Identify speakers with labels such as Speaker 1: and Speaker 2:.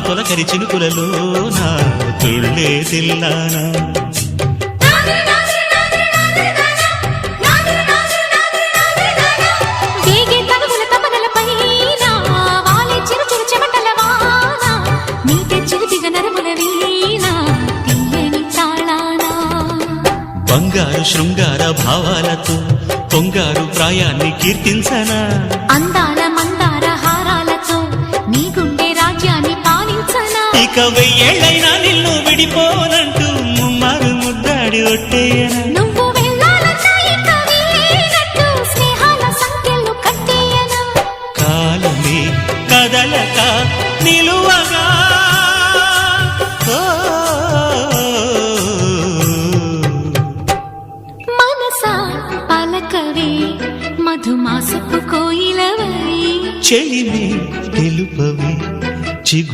Speaker 1: తొలకరి చినుకులలోన తుళ్ళే తిల్లానా బంగారు శృంగార భావాలతో పొంగారు ప్రాయాన్ని కీర్తించనా
Speaker 2: అందాల మందార హారాలతో నీ గుండె రాజ్యాన్ని పాలించనా
Speaker 1: ఇక వెయ్యేళ్ళైనా నిన్ను విడిపోనంటూ ముమ్మారు ముద్దాడి ఒట్టేయనా
Speaker 2: నువ్వు వెళ్ళాలన్నా ఇక వీలేనట్టు స్నేహాల సంఖ్యలు కట్టేయనా
Speaker 1: కాలమే కదలక నిలువగా
Speaker 2: పలకవే మధుమాసపు కోయిలవై
Speaker 1: చెలిమి తెలుపవే చిగు